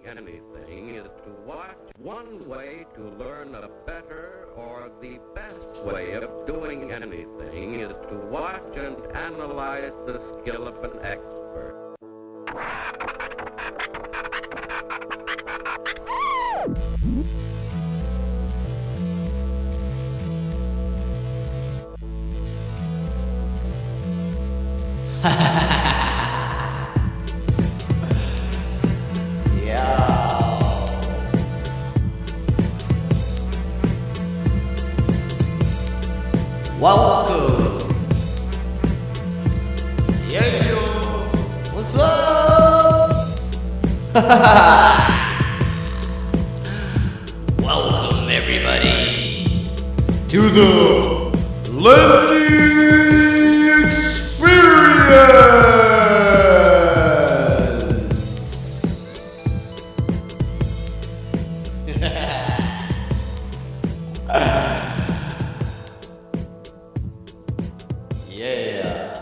anything is to watch. One way to learn a better or the best way of doing anything is to watch and analyze the skill of an expert. Welcome. Yeah, yo. What's up? Welcome, everybody, to the Lendy Experience. Yeah.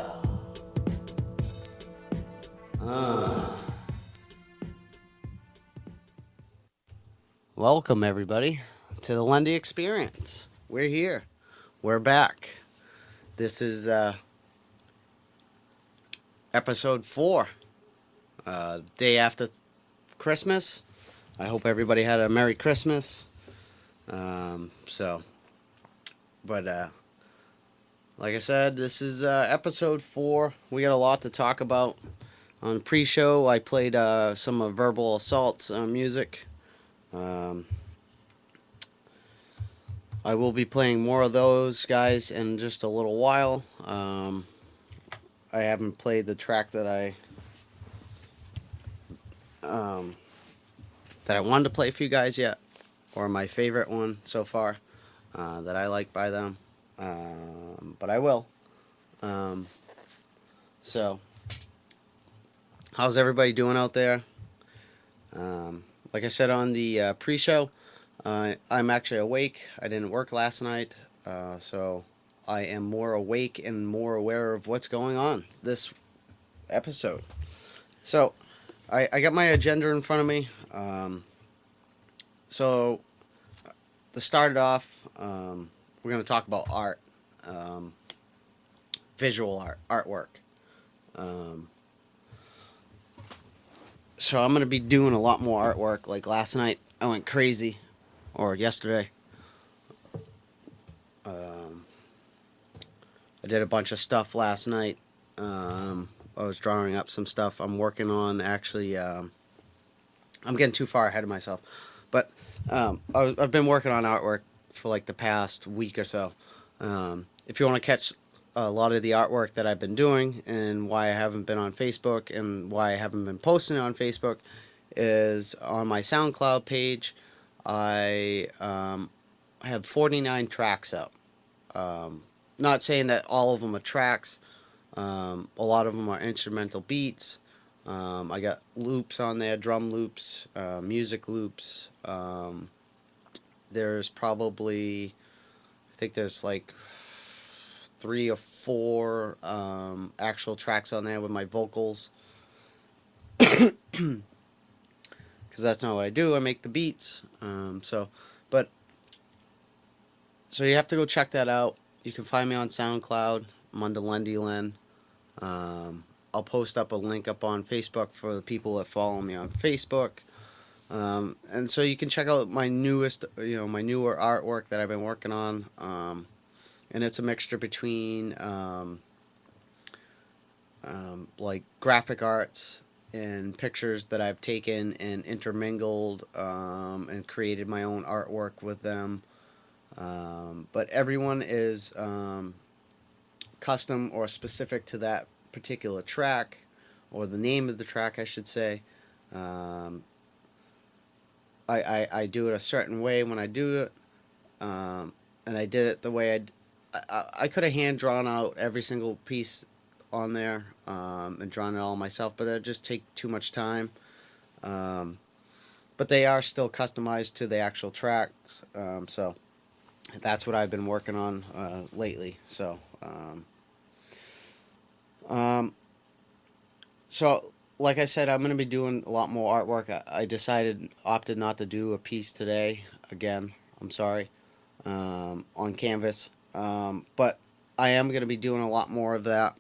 Welcome, everybody, to the Lendy Experience. We're here. We're back. This is episode 4, day after Christmas. I hope everybody had a Merry Christmas. Like I said, this is episode 4. We got a lot to talk about. On pre-show, I played some of Verbal Assault's music. I will be playing more of those guys in just a little while. I haven't played the track that I wanted to play for you guys yet, or my favorite one so far that I like by them. But I will. So, how's everybody doing out there? Like I said on the pre-show, I'm actually awake. I didn't work last night, so I am more awake and more aware of what's going on this episode. So, I got my agenda in front of me. So, to start it off, we're going to talk about art, visual artwork. So I'm going to be doing a lot more artwork. Like last night, I went crazy, or yesterday. I did a bunch of stuff last night. I was drawing up some stuff I'm working on. Actually, I'm getting too far ahead of myself. But I've been working on artwork for like the past week or so. If you want to catch a lot of the artwork that I've been doing and why I haven't been on Facebook and why I haven't been posting on Facebook is on my SoundCloud page. I have 49 tracks up. Not saying that all of them are tracks. A lot of them are instrumental beats. I got loops on there, drum loops, music loops. There's probably, I think there's like 3 or 4 actual tracks on there with my vocals. Because that's not what I do. I make the beats. So you have to go check that out. You can find me on SoundCloud. I'm under Lendy Len. I'll post up a link up on Facebook for the people that follow me on Facebook. And so you can check out my newer artwork that I've been working on. And it's a mixture between like graphic arts and pictures that I've taken and intermingled and created my own artwork with them. But everyone is custom or specific to that particular track, or the name of the track, I should say. I do it a certain way when I do it, and I did it the way I could have hand drawn out every single piece on there and drawn it all myself, but that'd just take too much time. But they are still customized to the actual tracks, so that's what I've been working on lately. So like I said, I'm gonna be doing a lot more artwork. I opted not to do a piece today. Again, I'm sorry, on canvas. But I am gonna be doing a lot more of that.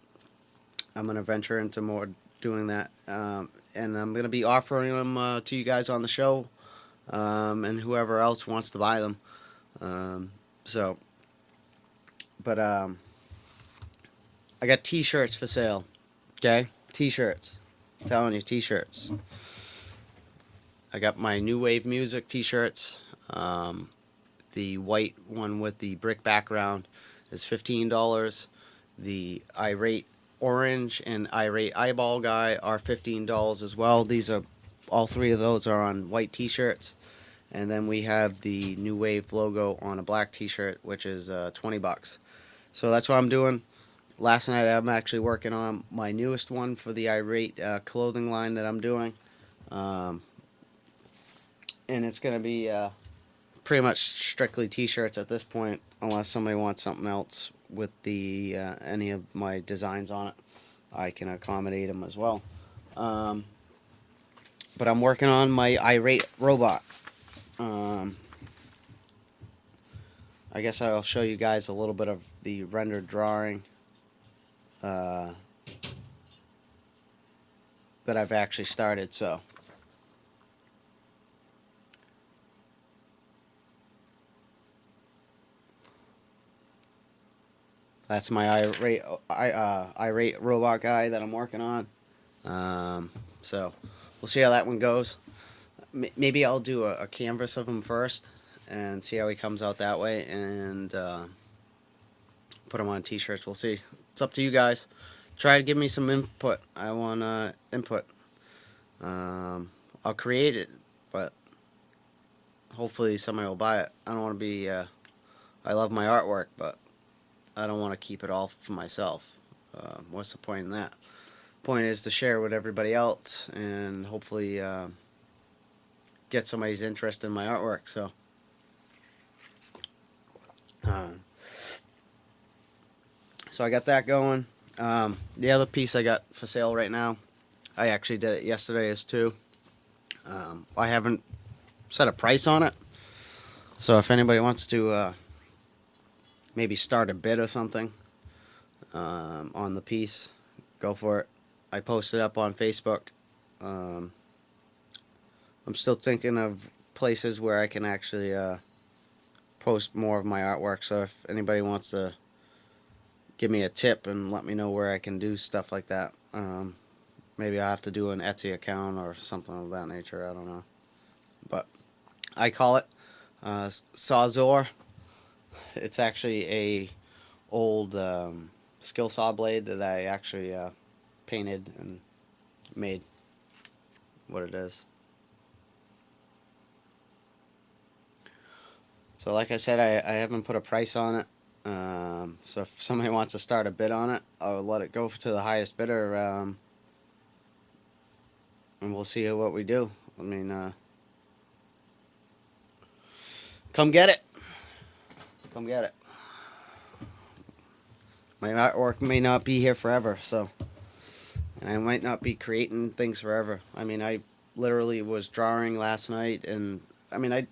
I'm gonna venture into more doing that, and I'm gonna be offering them to you guys on the show, and whoever else wants to buy them. Um, so, but I got T-shirts for sale. Okay, T-shirts. I'm telling you, T-shirts. I got my new wave music T-shirts. Um, the white one with the brick background is $15. The irate orange and irate eyeball guy are $15 as well. These are all three of those are on white T-shirts, and then we have the new wave logo on a black T-shirt, which is $20. So that's what I'm doing. Last night I'm actually working on my newest one for the irate clothing line that I'm doing, um, and it's gonna be pretty much strictly T-shirts at this point, unless somebody wants something else with the any of my designs on it. I can accommodate them as well. Um, but I'm working on my irate robot. Um, I guess I'll show you guys a little bit of the rendered drawing uh, that I've actually started. So. That's my irate robot guy that I'm working on. So we'll see how that one goes. Maybe I'll do a canvas of him first and see how he comes out that way, and put him on T-shirts. We'll see. It's up to you guys. Try to give me some input. I want input. I'll create it, but hopefully somebody will buy it. I don't want to be. I love my artwork, but I don't want to keep it all for myself. What's the point in that? Point is to share with everybody else and hopefully get somebody's interest in my artwork. So, uh, I got that going. The other piece I got for sale right now, I actually did it yesterday as too. I haven't set a price on it, so if anybody wants to maybe start a bid or something on the piece, go for it. I posted up on Facebook. Um, I'm still thinking of places where I can actually post more of my artwork. So if anybody wants to give me a tip and let me know where I can do stuff like that, maybe I have to do an Etsy account or something of that nature. I don't know, but I call it Sawzor. It's actually a old skill saw blade that I actually painted and made what it is. So like I said, I haven't put a price on it. So if somebody wants to start a bid on it, I'll let it go to the highest bidder, and we'll see what we do. I mean, come get it. Come get it. My artwork may not be here forever, so, and I might not be creating things forever. I mean, I literally was drawing last night, and I mean, I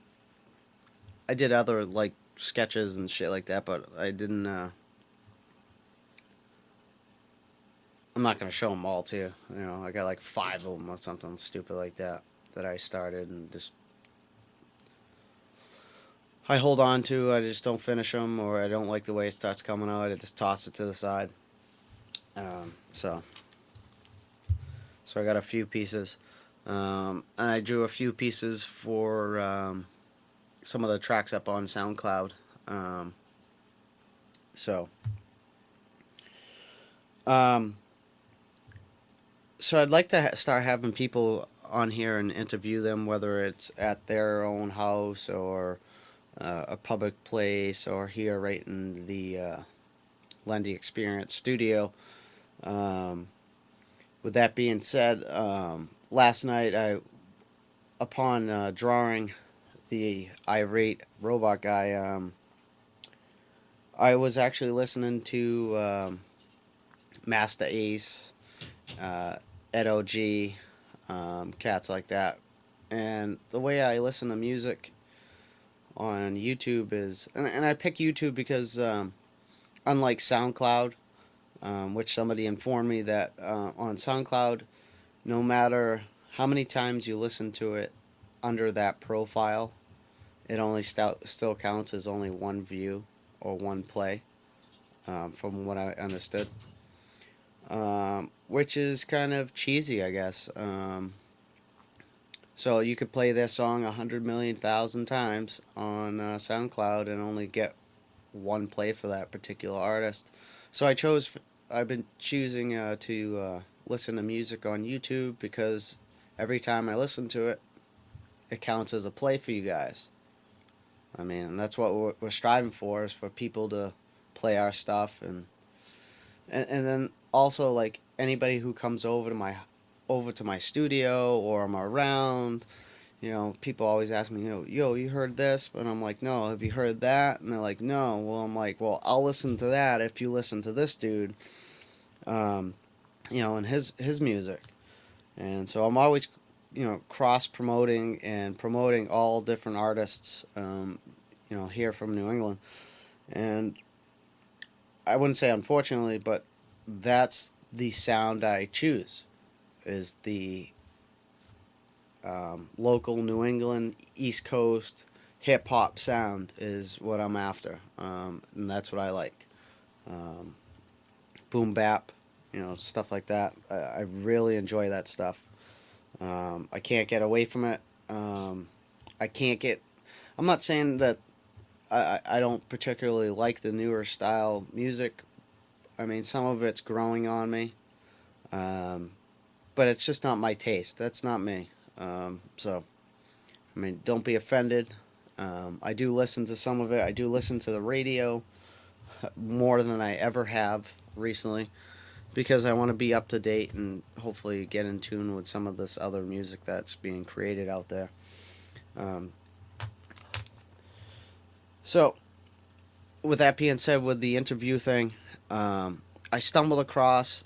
did other like sketches and shit like that, but I didn't. I'm not gonna show them all to you. You know, I got like 5 of them or something stupid like that that I started and just I hold on to. I just don't finish them, or I don't like the way it starts coming out. I just toss it to the side. So I got a few pieces, and I drew a few pieces for some of the tracks up on SoundCloud. Um, so. Um, So I'd like to start having people on here and interview them, whether it's at their own house or a public place or here right in the Lendy Experience studio. Um, with that being said, last night upon drawing the irate robot guy, I was actually listening to Master Ace. Uh, Ed OG, cats like that. And the way I listen to music on YouTube is, and I pick YouTube because unlike SoundCloud, which somebody informed me that on SoundCloud, no matter how many times you listen to it under that profile, it only still counts as only one view or one play, from what I understood. Which is kind of cheesy, I guess. So you could play their song 100,000,000 times on SoundCloud and only get one play for that particular artist. So I've been choosing to listen to music on YouTube because every time I listen to it, it counts as a play for you guys. I mean, and that's what we're striving for, is for people to play our stuff, and then also, like, anybody who comes over to my studio, or I'm around, people always ask me, yo, you heard this? But I'm like, no. Have you heard that? And they're like, no. Well, I'm like, well, I'll listen to that if you listen to this dude, um, and his music. And so I'm always, cross promoting and promoting all different artists, here from New England. And I wouldn't say unfortunately, but that's the sound I choose, is the local New England East Coast hip hop sound is what I'm after, and that's what I like. Um, Boom bap, stuff like that. I really enjoy that stuff. I can't get away from it. I can't get. I'm not saying that I don't particularly like the newer style music. I mean, some of it's growing on me, um, but it's just not my taste. That's not me. So, I mean, don't be offended. I do listen to some of it. I do listen to the radio more than I ever have recently, because I want to be up to date and hopefully get in tune with some of this other music that's being created out there. Um, so, with that being said, with the interview thing, I stumbled across,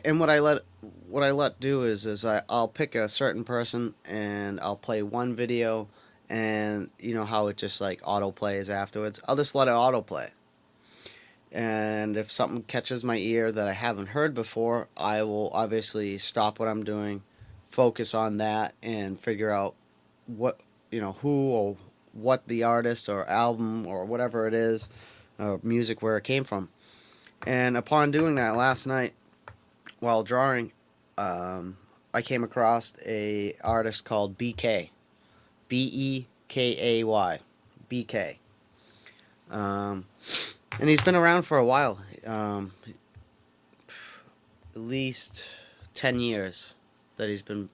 and what I let do is I'll pick a certain person and I'll play one video, and you know how it just like auto plays afterwards. I'll just let it auto play, and if something catches my ear that I haven't heard before, I will obviously stop what I'm doing, focus on that, and figure out what who or what the artist or album or whatever it is, music, where it came from. And upon doing that last night while drawing, I came across a artist called BK, Bekay, BK, um, and he's been around for a while, at least 10 years that he's been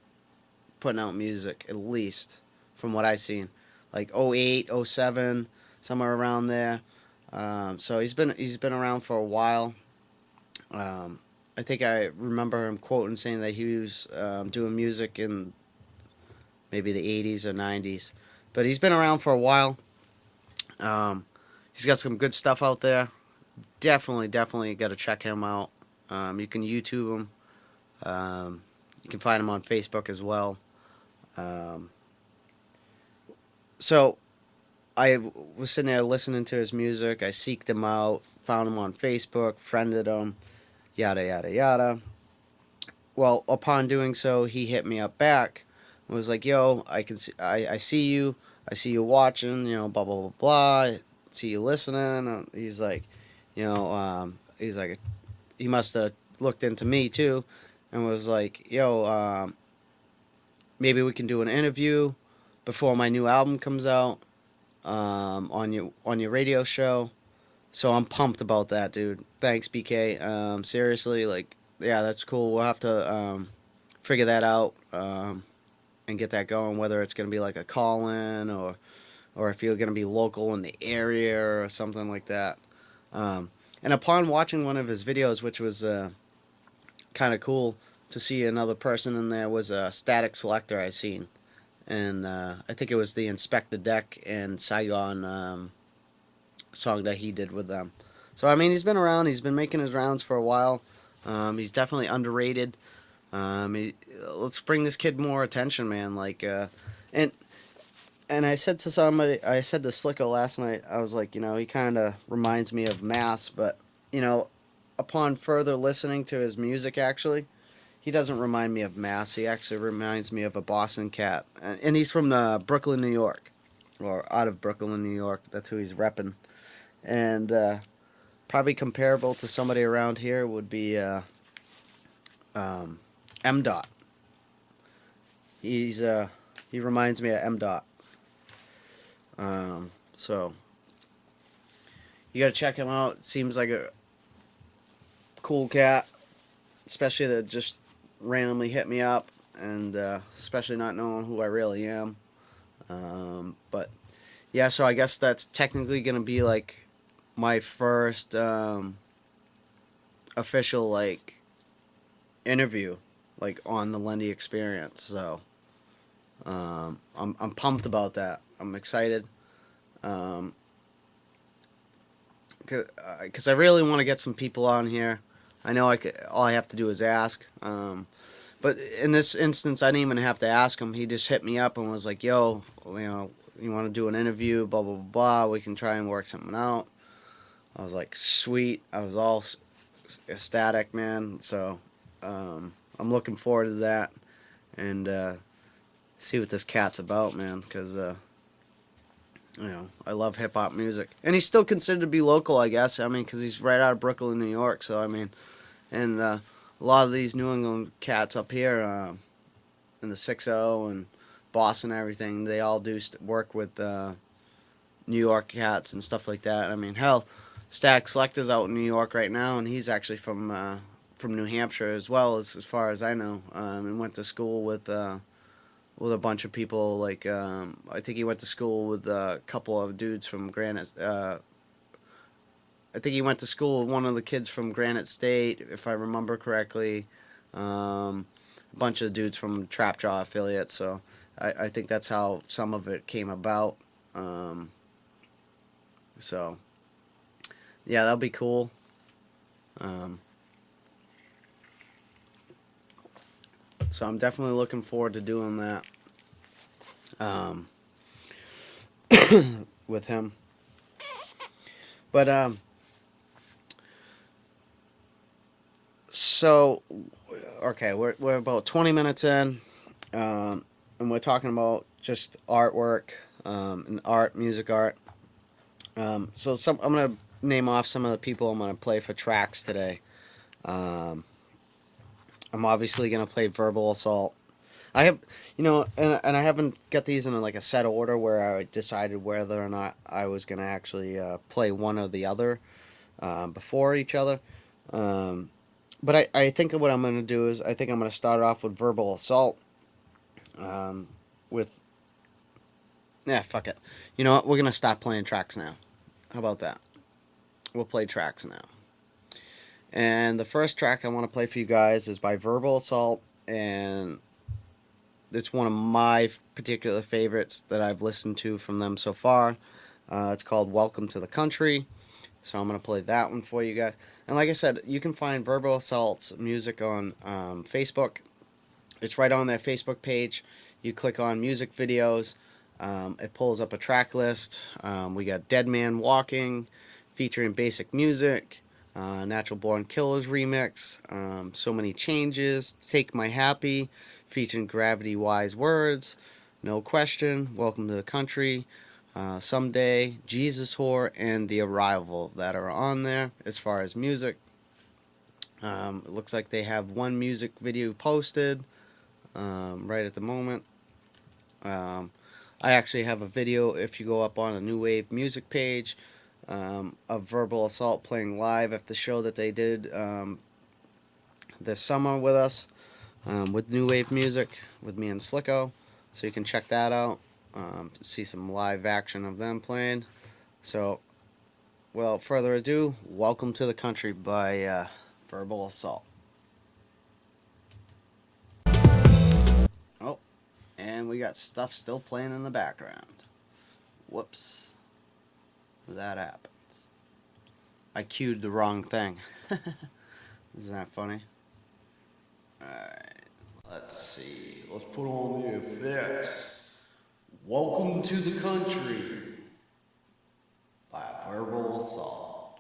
putting out music, at least from what I've seen, like '08, '07, somewhere around there. So he's been around for a while. I think I remember him quoting saying that he was doing music in maybe the '80s or '90s, but he's been around for a while. Um, he's got some good stuff out there. Definitely got to check him out. You can YouTube him. You can find him on Facebook as well. Um, so I was sitting there listening to his music. I seeked him out, found him on Facebook, friended him, yada yada yada. Well, upon doing so, he hit me up back. And was like, "Yo, I see you. I see you watching. Blah blah blah blah. I see you listening." He's like, he's like, he must have looked into me too, and was like, "Yo, maybe we can do an interview before my new album comes out, on your radio show." So I'm pumped about that, dude. Thanks, BK. Seriously, like, yeah, that's cool. We'll have to figure that out, and get that going. Whether it's gonna be like a call in, or if you're gonna be local in the area or something like that. And upon watching one of his videos, which was kind of cool to see another person in there, was a Static Selector I seen, and I think it was the Inspect the Deck and Saigon song that he did with them. So I mean, he's been around. He's been making his rounds for a while. He's definitely underrated. Let's bring this kid more attention, man. And and I said to somebody, I said to Slicko last night, I was like, he kind of reminds me of Mass, but you know, upon further listening to his music, actually, he doesn't remind me of Mass. He actually reminds me of a Boston cat, and he's from Brooklyn, New York, or out of Brooklyn, New York. That's who he's repping, and probably comparable to somebody around here would be um, M. Dot. He's he reminds me of M. Dot. So you gotta check him out. It seems like a cool cat, especially that just randomly hit me up, and especially not knowing who I really am. But yeah, so I guess that's technically gonna be like my first official like interview, like on the Lendy Experience. So I'm pumped about that. I'm excited. Um, because I really want to get some people on here. I know all I have to do is ask. But in this instance, I didn't even have to ask him. He just hit me up and was like, "Yo, you want to do an interview? Blah blah blah. We can try and work something out." I was like, "Sweet." I was all ecstatic, man. So I'm looking forward to that and see what this cat's about, man. Because I love hip hop music, and he's still considered to be local, I guess. I mean, because he's right out of Brooklyn, New York. So I mean, and a lot of these New England cats up here in the 6-0 and Boston and everything, they all do work with New York cats and stuff like that. I mean, hell, Static Selector's out in New York right now, and he's actually from New Hampshire as well, as far as I know, and went to school with a bunch of people. Like I think he went to school with a couple of dudes from Granite. I think he went to school with one of the kids from Granite State, if I remember correctly. A bunch of dudes from Trap Jaw affiliates. So I think that's how some of it came about. So yeah, that'll be cool. Um, so I'm definitely looking forward to doing that um, with him. But so okay, we're about 20 minutes in, and we're talking about just artwork and music art. So I'm gonna name off some of the people I'm gonna play for tracks today. Um, I'm obviously gonna play Verbal Assault. I have, and I haven't got these in like a set order where I decided whether or not I was gonna actually play one or the other before each other. Um, but I think what I'm gonna do is I think I'm gonna start off with Verbal Assault. Um, with fuck it. You know what? We're gonna stop playing tracks now. How about that? We'll play tracks now. And the first track I want to play for you guys is by Verbal Assault, and it's one of my particular favorites that I've listened to from them so far. It's called Welcome to the Country, so I'm going to play that one for you guys. And like I said, you can find Verbal Assault's music on Facebook. It's right on their Facebook page. You click on music videos. It pulls up a track list. We got Dead Man Walking, featuring basic music. Natural Born Killers remix. So Many Changes. Take My Happy, featuring Gravity Wise Words. No Question. Welcome to the Country. Someday. Jesus Whore, and The Arrival that are on there as far as music. It looks like they have one music video posted right at the moment. I actually have a video, if you go up on a New Wave music page, of Verbal Assault playing live at the show that they did this summer with us, with New Wave music, with me and Slicko. So you can check that out, see some live action of them playing. So, without further ado, Welcome to the Country by Verbal Assault. Oh, and we got stuff still playing in the background. Whoops. That happens. I queued the wrong thing. Isn't that funny? Alright. Let's see. Let's put on the effects. Welcome to the Country by Verbal Assault.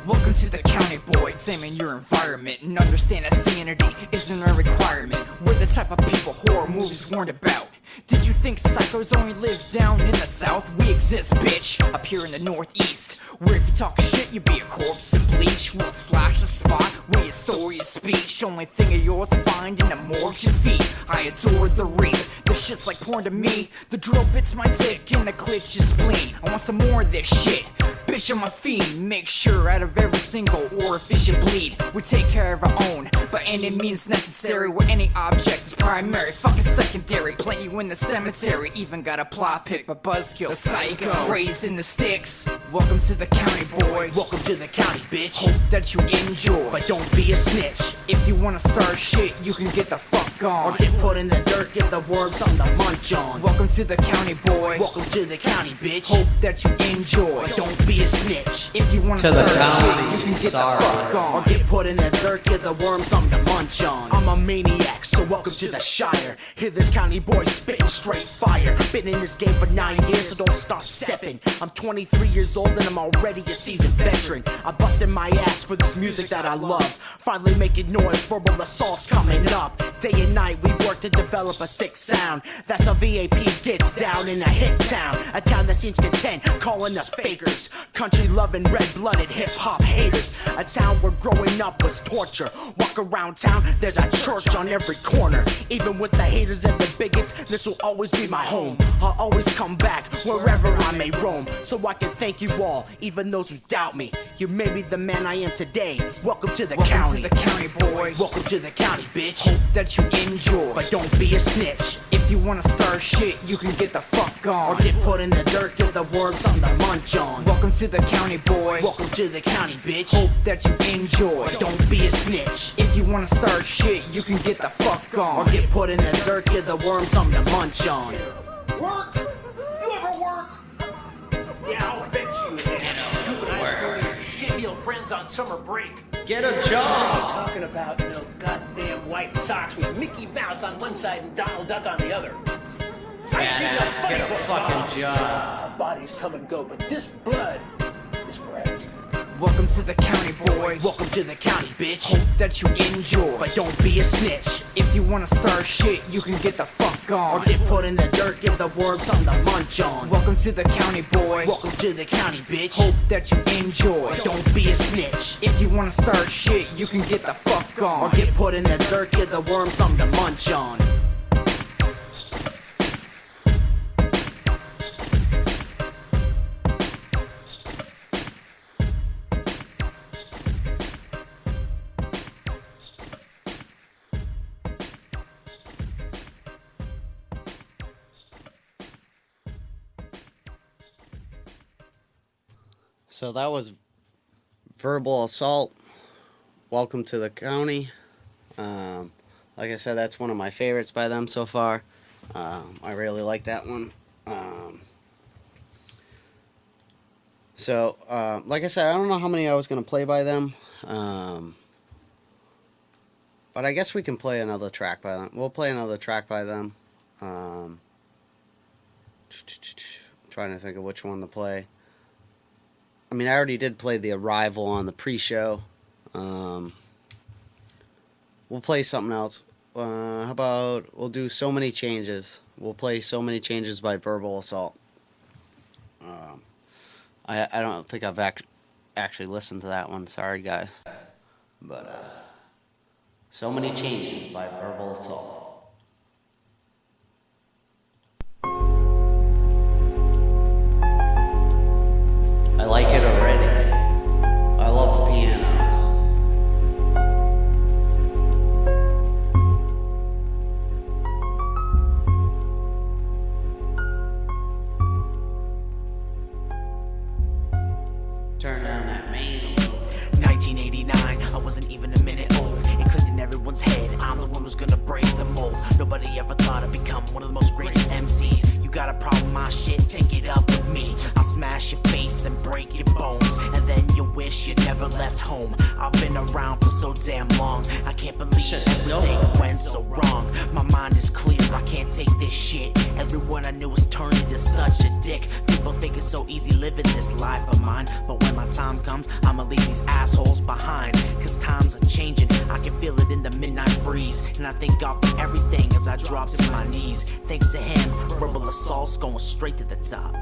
Welcome to the county, boy. Examine your environment and understand that sanity isn't a requirement. We're the type of people horror movies warned about. Did you think psychos only live down in the south? We exist, bitch, up here in the northeast, where if you talk shit, you be a corpse and bleach. We'll slash the spot where you store your speech. Only thing of yours to find in the morgue your feet. I adore the reap. This shit's like porn to me. The drill bits my dick and the clit's your spleen. I want some more of this shit. Bitch, I'm a fiend. Make sure out of every single orifice you bleed, we take care of our own, by any means necessary, where any object is primary, fucking secondary. Plant you in the cemetery, even got a plot pick by Buzzkill, the psycho, raised in the sticks. Welcome to the county, boy. Welcome to the county, bitch. Hope that you enjoy, but don't be a snitch. If you wanna start shit, you can get the fuck on, or get put in the dirt, give the worms something to munch on. Welcome to the county, boy. Welcome to the county, bitch. Hope that you enjoy, but don't be a snitch. If you wanna start shit, you can get the fuck on, or get put in the dirt, give the worms something to munch on. I'm a maniac, so welcome to the Shire. Hear this county boy spitting straight fire. Been in this game for 9 years, so don't start stepping. I'm 23 years old and I'm already a seasoned veteran. I busted my ass for this music that I love. Finally making noise, verbal assaults coming up. Day and night we work to develop a sick sound. That's how VAP gets down in a hit town. A town that seems content, calling us fakers. Country loving, red-blooded hip-hop haters. A town where growing up was torture. Walk around town, there's a church on every corner. Even with the haters and the bigots, this will always be my home. I'll always come back wherever I may roam, so I can thank you all, even those who doubt me. You made me the man I am today. Welcome to the county. Welcome to the county, boy. Welcome to the county, bitch. Hope that you enjoy, but don't be a snitch. If you wanna start shit, you can get the fuck on, or get put in the dirt, give the worms something to munch on. Welcome to the county, boy. Welcome to the county, bitch. Hope that you enjoy, but don't be a snitch. If you wanna start shit, you can get the fuck on, or get put in the dirt, give the worms something to munch on. Work? You ever work? Yeah, I'll bet you have. You and I go to your shit-heel friends on summer break. Get a job! Talking about no goddamn white socks with Mickey Mouse on one side and Donald Duck on the other. Fat ass, get a fucking job. Our bodies come and go, but this blood is forever. Welcome to the county, boy. Welcome to the county, bitch. Hope that you enjoy, but don't be a snitch. If you wanna start shit, you can get the fuck on, or get put in the dirt, give the worms something to munch on. Welcome to the county, boy. Welcome to the county, bitch. Hope that you enjoy, but don't be a snitch. If you wanna start shit, you can get the fuck on, or get put in the dirt, give the worms something to munch on. So that was Verbal Assault. Welcome to the county. Like I said, that's one of my favorites by them so far. I really like that one. Like I said, I don't know how many I was going to play by them. But I guess we can play another track by them. We'll play another track by them. Trying to think of which one to play. I mean, I already did play The Arrival on the pre-show. We'll play something else. How about we'll do So Many Changes. We'll play So Many Changes by Verbal Assault. I don't think I've actually listened to that one. Sorry, guys. But So Many Changes by Verbal Assault. I like it already. I love pianos. Turn down that main a little. 1989, I wasn't even a minute old. It clicked in everyone's head, I'm the one who's gonna break the mold. Nobody ever thought I'd become one of the most greatest MCs I've been around for so damn long. I can't believe everything went so wrong. My mind is clear, I can't take this shit. Everyone I knew was turned into such a dick. People think it's so easy living this life of mine, but when my time comes, I'ma leave these assholes behind. Cause times are changing, I can feel it in the midnight breeze. And I thank God for everything as I drop to my knees. Thanks to him, verbal assault's going straight to the top.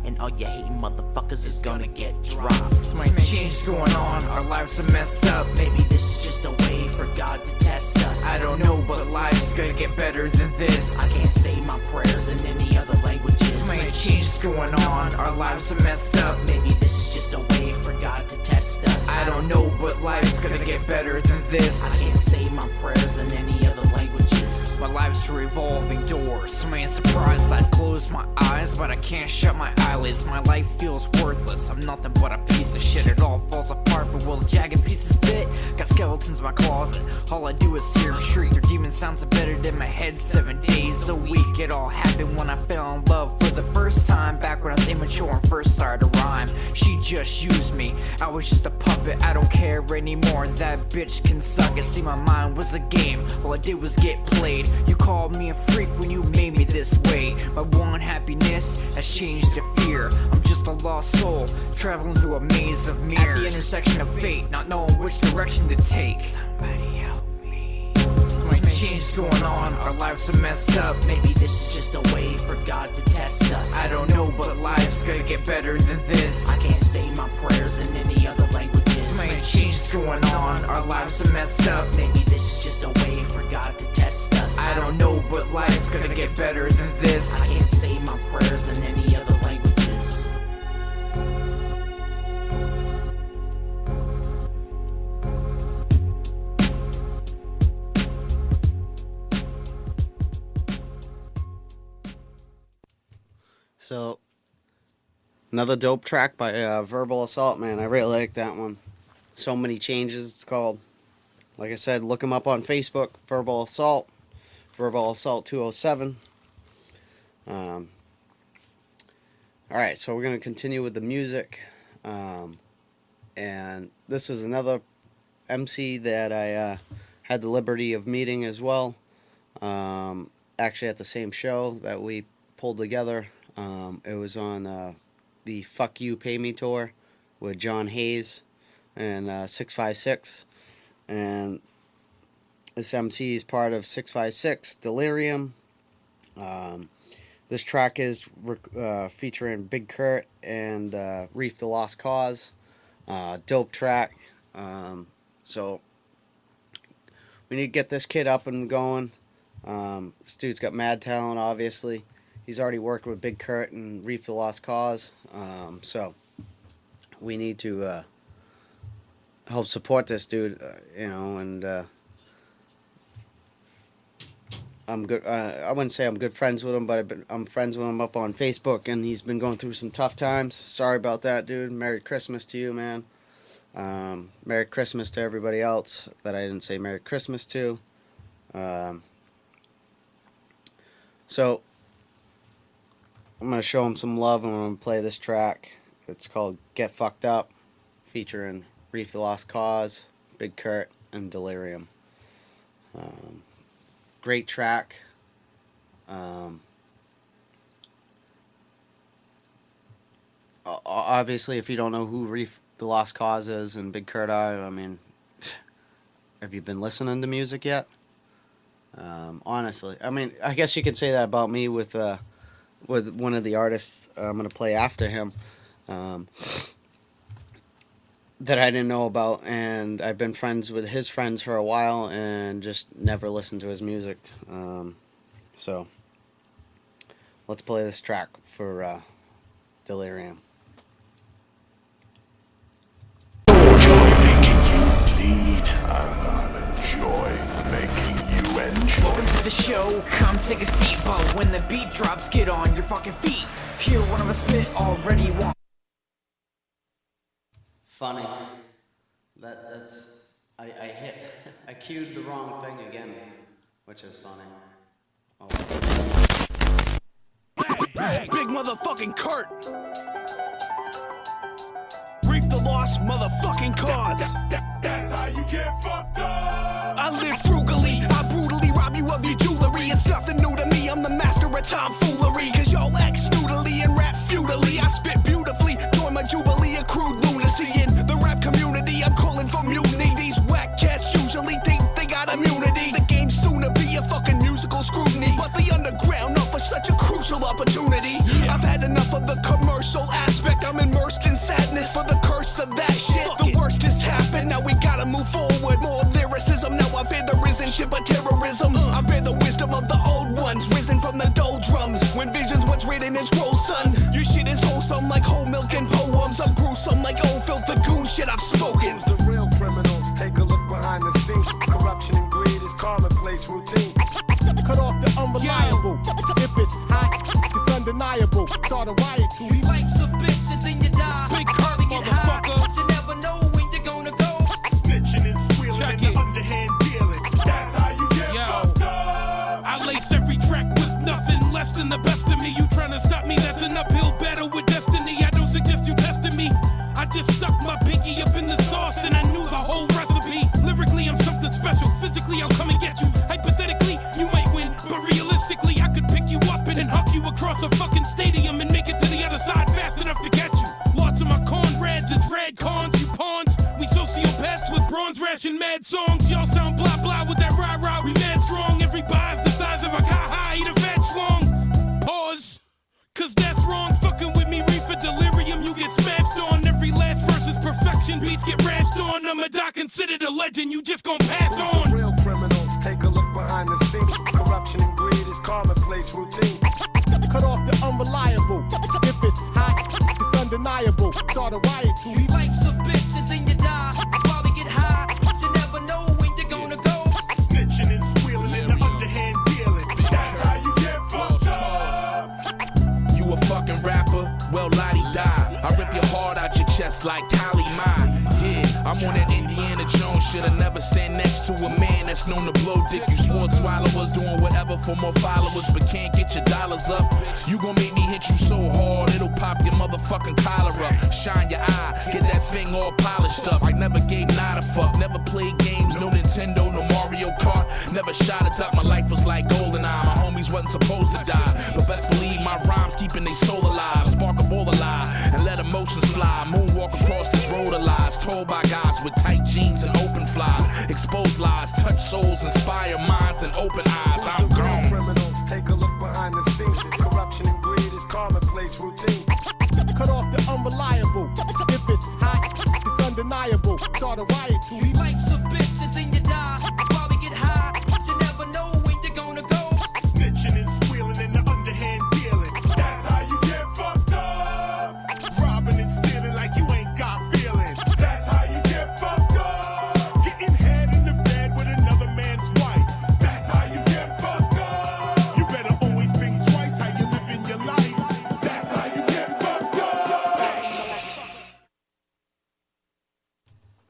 And all you hating motherfuckers is gonna get dropped. So many changes going on, our lives are messed up. Maybe this is just a way for God to test us. I don't know, but life's gonna get better than this. I can't say my prayers in any other languages. So many changes going on, our lives are messed up. Maybe this is just a way for God to test us. I don't know, but life's gonna get better than this. I can't say my prayers in any other languages. My life's a revolving door. So many surprised I'd close my eyes, but I can't shut my eyelids. My life feels worthless, I'm nothing but a piece of shit. It all falls apart, but will the jagged pieces fit? Got skeletons in my closet, all I do is hear them shriek. Their demon sounds embedded in my head 7 days a week. It all happened when I fell in love for the first time, back when I was immature and first started to rhyme. She just used me, I was just a puppet, I don't care anymore. That bitch can suck it, see my mind was a game, all I did was get played. You called me a freak when you made me this way. My one happiness has changed to fear. I'm just a lost soul, traveling through a maze of mirrors. At the intersection of fate, not knowing which direction to take. Somebody help me. So many changes going on, our lives are messed up. Maybe this is just a way for God to test us. I don't know, but life's gonna get better than this. I can't say my prayers in any other languages. So many changes going on, our lives are messed up. Maybe this is just a way for God to test us. I don't know, but life's gonna get better than this. I can't say my prayers in any other languages. So, another dope track by Verbal Assault, man. I really like that one. So Many Changes, it's called. Like I said, look him up on Facebook, Verbal Assault 207. Alright, so we're going to continue with the music. And this is another MC that I had the liberty of meeting as well. Actually at the same show that we pulled together. It was on the Fuck You Pay Me tour with John Hayes and 656. And this MC is part of 656 Delirium. This track is featuring Big Kurt and Reef the Lost Cause. Dope track. So we need to get this kid up and going. This dude's got mad talent, obviously. He's already worked with Big Kurt and Reef the Lost Cause. So we need to help support this dude, and I'm good. I wouldn't say I'm good friends with him, but I'm friends with him up on Facebook, and he's been going through some tough times. Sorry about that, dude. Merry Christmas to you, man. Merry Christmas to everybody else that I didn't say Merry Christmas to. So I'm going to show him some love, and I'm going to play this track. It's called Get Fucked Up, featuring Reef the Lost Cause, Big Kurt, and Delirium. Great track. Obviously, if you don't know who Reef the Lost Cause is and Big Kurt are, I mean, have you been listening to music yet? Honestly, I mean, I guess you could say that about me with one of the artists I'm going to play after him, that I didn't know about, and I've been friends with his friends for a while and just never listened to his music. So let's play this track for Delirium. Welcome to the show, come take a seat, but when the beat drops, get on your fucking feet. Hear one of us spit already want. Funny. That's I cued the wrong thing again, which is funny. Oh. Big motherfucking Kurt. Reef the Lost motherfucking Cause. it's nothing new to me. I'm the master of tomfoolery. Cause y'all act snoodily and rap feudally. I spit beautifully, join my jubilee of crude lunacy. In the rap community, I'm calling for mutiny. These whack cats usually think they got immunity. The game soon to be a fucking musical scrutiny. But the underground offers such a crucial opportunity. I've had enough of the commercial aspect. I'm immersed in sadness for the curse of that shit. The worst has happened, now we gotta move forward. More lyricism, now I fear there isn't shit but terrorism. I bear the wisdom of the old ones, risen from the doldrums. When visions what's written in scrolls, son. Your shit is wholesome like whole milk and poems. I'm gruesome like old filth, the goon shit I've spoken. The real criminals, take a look behind the scenes. Corruption and greed is commonplace routine. Cut off the unreliable. If it's hot, it's undeniable. Start a riot to Life's a bitch and then you die. Big Kurt, get high. You never know when you're gonna go. Snitching and squealing and the underhand dealing. That's how you get fucked up. I lace every track with nothing less than the best of me. You tryna stop me, that's an uphill battle with destiny. I don't suggest you testing me. I just stuck my pinky up in the sauce and I knew the whole recipe. Lyrically, I'm something special. Physically, I'll come and get you. Hypothetically, you might win, but realistically, I could pick you up and huck you across a fucking stadium and make it to the other side fast enough to catch you. Lots of my comrades is red cons, you pawns. We sociopaths with bronze ration mad songs. Y'all sound blah blah with that rah-rah. We mad strong. Every bar's the size of a car eat a fat schlong. Pause. Cause that's wrong, fucking with me, reefer delirium, you get smashed on. Every last verse is perfection, beats get rashed on. I'm a doc, considered a legend, you just gon' pass on. The real criminals, take a look behind the scenes. Corruption and greed is commonplace routine. cut off the unreliable. If it's hot, it's undeniable. Start a riot to Life's a bitch and then you die. While we get high, you never know when you're gonna go. Snitching and squealing and the underhand dealing. That's how you get fucked up. You a fucking rapper? Well, la-di-da. I rip your heart out your chest like Kali Ma. Yeah, I'm on that Indiana Jones shit. I never stand next to a man that's known to blow dick. You swore Twilight was doing whatever for more followers, but can't get your dollars up. You gon' make me hit you so hard, it'll pop your motherfucking collar up. Shine your eye, get that thing all polished up. I never gave not a fuck, never played games, no Nintendo, no Mario Kart. Never shot a duck, my life was like GoldenEye. My homies wasn't supposed to die, but best believe my rhymes keeping they soul alive. Spark a ball alive and let emotions fly. Moonwalk across this road of lies, told by guys with tight jeans and open flies. Expose lies, touch souls, inspire minds and open eyes. I'm gone. Criminals, take a look behind the scenes. Corruption and greed is commonplace routine. cut off the unreliable. If it's hot, it's undeniable. Start a riot to Life's a bitch and then you die. While we get high, you never know when you're gonna go. Snitching and squealing and the underhand dealing. That's how you get fucked up. Robbing and stealing like you ain't got feelings. That's how you get fucked up. Getting head in the bed with another man's wife. That's how you get fucked up. You better always think twice how you live in your life. That's how you get fucked up.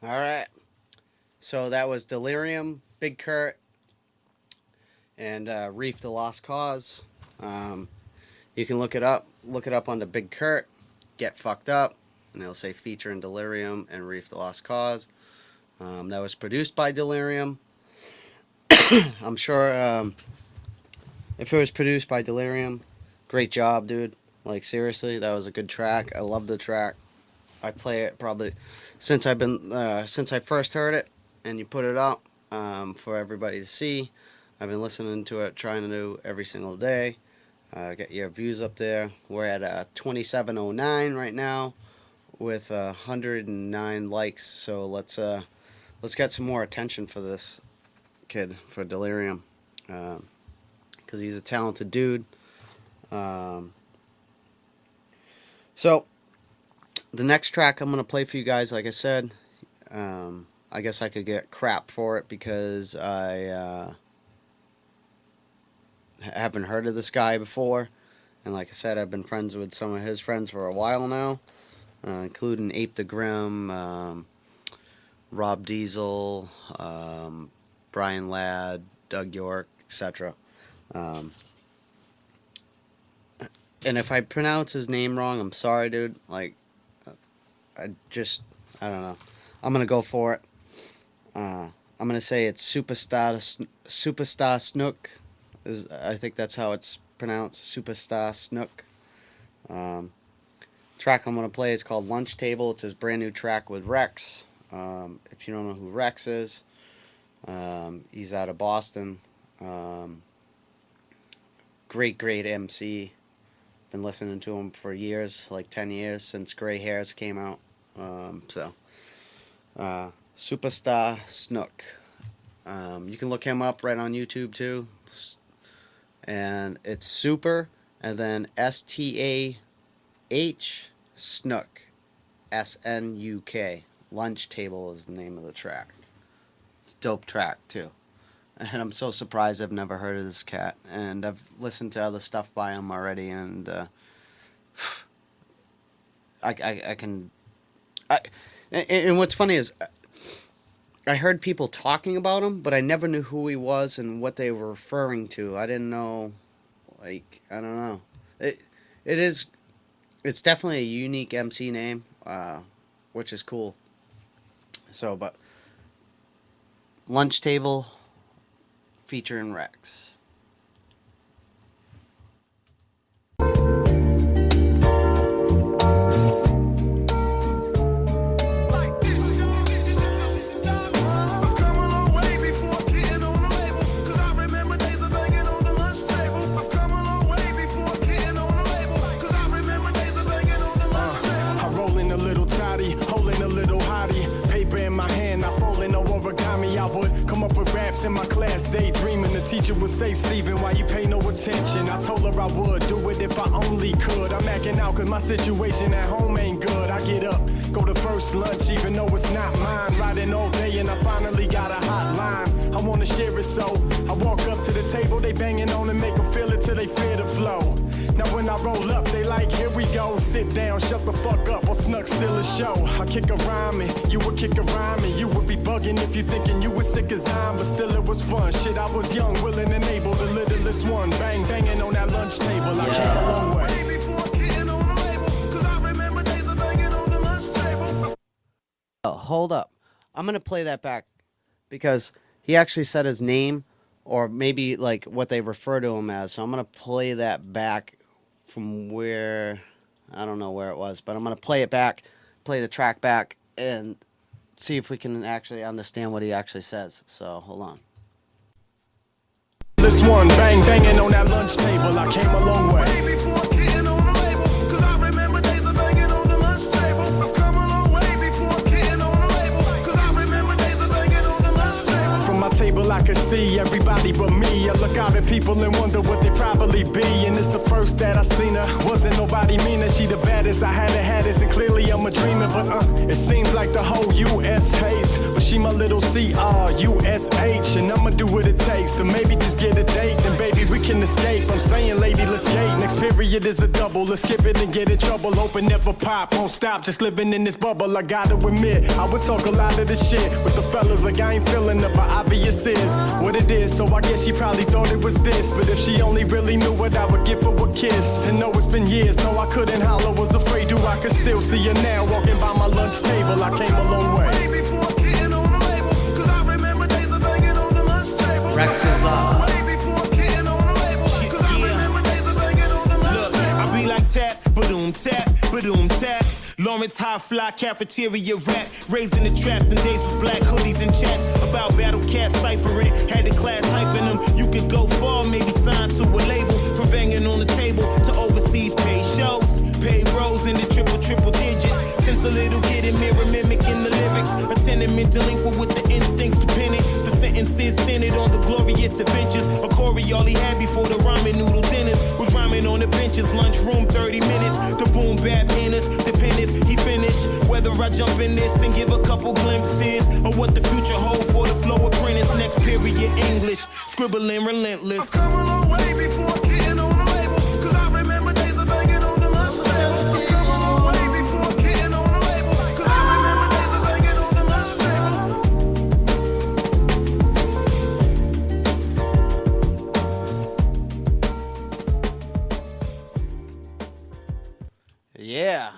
All right. So that was Delirium, Big Kurt, and Reef the Lost Cause. You can look it up. Look it up on the Big Kurt, Get Fucked Up, and it'll say featuring Delirium and Reef the Lost Cause. That was produced by Delirium. I'm sure if it was produced by Delirium, great job, dude. Like, seriously, that was a good track. I love the track. I play it probably since I first heard it, and you put it up for everybody to see. I've been listening to it, trying to do every single day. Get your views up there. We're at 2709 right now, with 109 likes. So let's get some more attention for this kid, for Delirium, because he's a talented dude. So the next track I'm going to play for you guys, like I said, I guess I could get crap for it because I haven't heard of this guy before. And like I said, I've been friends with some of his friends for a while now, including Ape the Grim, Rob Diesel, Brian Ladd, Doug York, etc. And if I pronounce his name wrong, I'm sorry, dude. Like, I don't know. I'm going to go for it. I'm going to say it's Superstar Snook. I think that's how it's pronounced. Superstar Snook. Track I'm gonna play is called Lunch Table. It's his brand new track with Rex. If you don't know who Rex is, he's out of Boston. Great MC. Been listening to him for years, like 10 years since Gray Hairs came out. Superstar Snook. You can look him up right on YouTube too. And it's Super and then STAH Snook. SNUK. Lunch Table is the name of the track. It's a dope track too. And I'm so surprised I've never heard of this cat. And I've listened to other stuff by him already, and and what's funny is I heard people talking about him, but I never knew who he was and what they were referring to. I didn't know, like, I don't know. It's definitely a unique MC name, which is cool. So, but Lunch Table featuring Rex. In my class, daydreaming, the teacher would say, Steven, why you pay no attention? I told her I would do it if I only could. I'm acting out cause my situation at home ain't good. I get up, go to first lunch, even though it's not mine. Riding all day and I finally got a hotline. I wanna share it, so I walk up to the table, they banging on and make them feel it till they fear the flow. Now when I roll up, they like, here we go. Sit down, shut the fuck up, or Snuck still a show. I kick a rhyme and you would kick a rhyme and you would be bugging if you thinking you was sick as I'm, but still it was fun. Shit, I was young, willing and able, the littlest one. Bang, banging on that lunch table, I came a long way. Oh, hold up. I'm going to play that back because he actually said his name or maybe like what they refer to him as. So I'm going to play that back from where, I don't know where it was, but I'm going to play it back, play the track back, and see if we can actually understand what he actually says. So hold on. This one, bang, banging on that lunch table, I came a long way. Table I could see everybody but me. I look out at people and wonder what they probably be. And it's the first that I seen her. Wasn't nobody meaner. She the baddest. I had this, and clearly I'm a dreamer. But it seems like the whole U.S. hates. But she my little C-R-U-S-H. And I'ma do what it takes to maybe just get a date. Then baby we can escape. I'm saying lady let's skate. Next period is a double. Let's skip it and get in trouble. Open never pop. Won't stop. Just living in this bubble. I gotta admit I would talk a lot of this shit with the fellas like I ain't feeling it, but obvious is what it is, so I guess she probably thought it was this. But if she only really knew what I would give her a kiss. And no, it's been years, no I couldn't holler, was afraid to. I could still see her now, walking by my lunch table. I came a long way. Rex is up. Look, I be like tap, ba-doom tap, ba-doom tap. Lawrence high fly cafeteria rap. Raised in the trap, them days was black hoodies and chats about battle cat ciphering. Had the class hyping them. You could go far, maybe sign to a label. From banging on the table to overseas paid shows. Paid rows in the triple digits. Since a little kid in mirror mimicking the lyrics. A tenement delinquent with the instincts to pin it. The sentences centered on the glorious adventures. A Corey all he had before the ramen noodle dinners. Was rhyming on the benches, lunchroom 30 minutes. The boom bap inners, depend if he finished. Whether I jump in this and give a couple glimpses of what the future holds for the flow apprentice. Next period English, scribbling relentless. I've come a long way before getting on the label. Cause I remember days of banging on the lunch table. I've come a long way before getting on the label. Cause I remember days of banging on the lunch table. Yeah.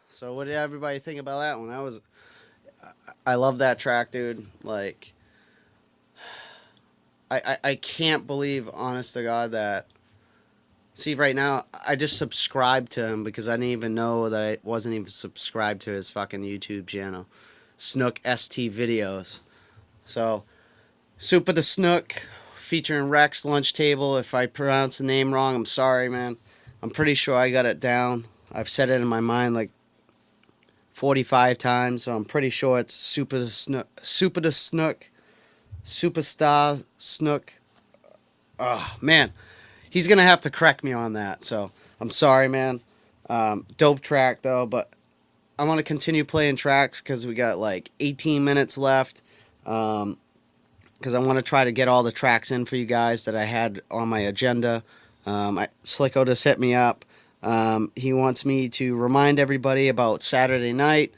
So what did everybody think about that one? I love that track, dude. Like, I can't believe, honest to God, that... See, right now, I just subscribed to him because I didn't even know that I wasn't even subscribed to his fucking YouTube channel. Snook ST Videos. So, Super the Snook, featuring Rex Lunch Table. If I pronounce the name wrong, I'm sorry, man. I'm pretty sure I got it down. I've said it in my mind like 45 times, so I'm pretty sure it's Super the Snook. Super the Snook. Superstar Snook. Oh, man. He's going to have to correct me on that, so I'm sorry, man. Dope track, though, but I'm going to continue playing tracks because we got like 18 minutes left. Because I want to try to get all the tracks in for you guys that I had on my agenda. Slicko just hit me up. He wants me to remind everybody about Saturday night,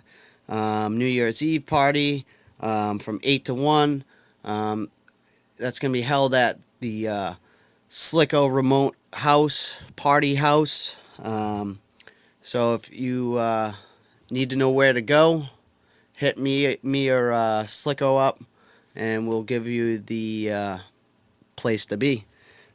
New Year's Eve party from 8 to 1. That's going to be held at the Slicko Remote House, Party House. So if you need to know where to go, hit me or Slicko up, and we'll give you the place to be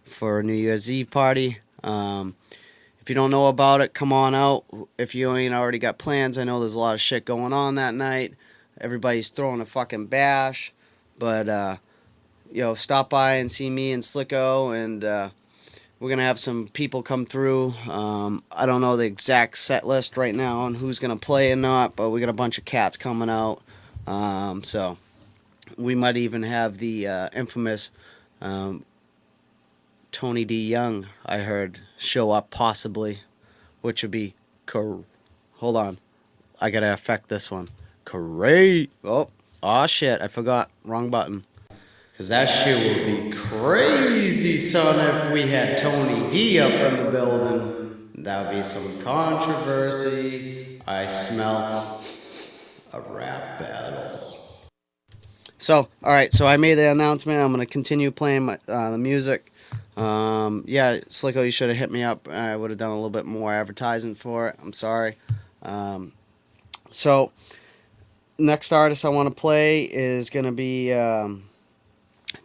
for a New Year's Eve party. If you don't know about it, come on out. If you ain't already got plans, I know there's a lot of shit going on that night. Everybody's throwing a fucking bash. But, stop by and see me and Slicko, and we're going to have some people come through. I don't know the exact set list right now on who's going to play and not, but we got a bunch of cats coming out. So we might even have the infamous Tony D. Young, I heard, show up possibly, which would be hold on, I gotta affect this one. Great. Oh shit, I forgot. Wrong button. Because that shit would be crazy, son, if we had Tony D up in the building. That would be some controversy. I smell a rap battle. So, alright, so I made an announcement. I'm going to continue playing the music. Slicko, you should have hit me up. I would have done a little bit more advertising for it. I'm sorry. So, next artist I want to play is going to be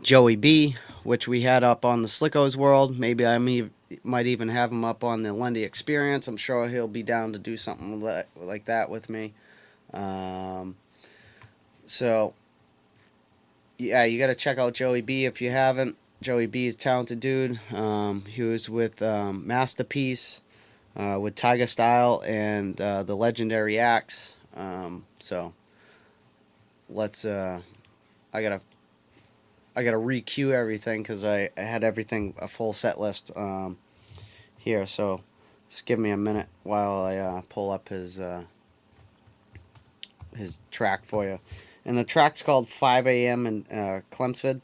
Joey B, which we had up on the Slicko's World. Maybe I might even have him up on the Lendy Experience. I'm sure he'll be down to do something like that with me. So, yeah, you got to check out Joey B if you haven't. Joey B is a talented dude. He was with Masterpiece, with Tiger Style, and the Legendary Axe. So let's. I gotta re-queue everything because I had everything a full set list here. So just give me a minute while I pull up his track for you. And the track's called 5 a.m. in Chelmsford.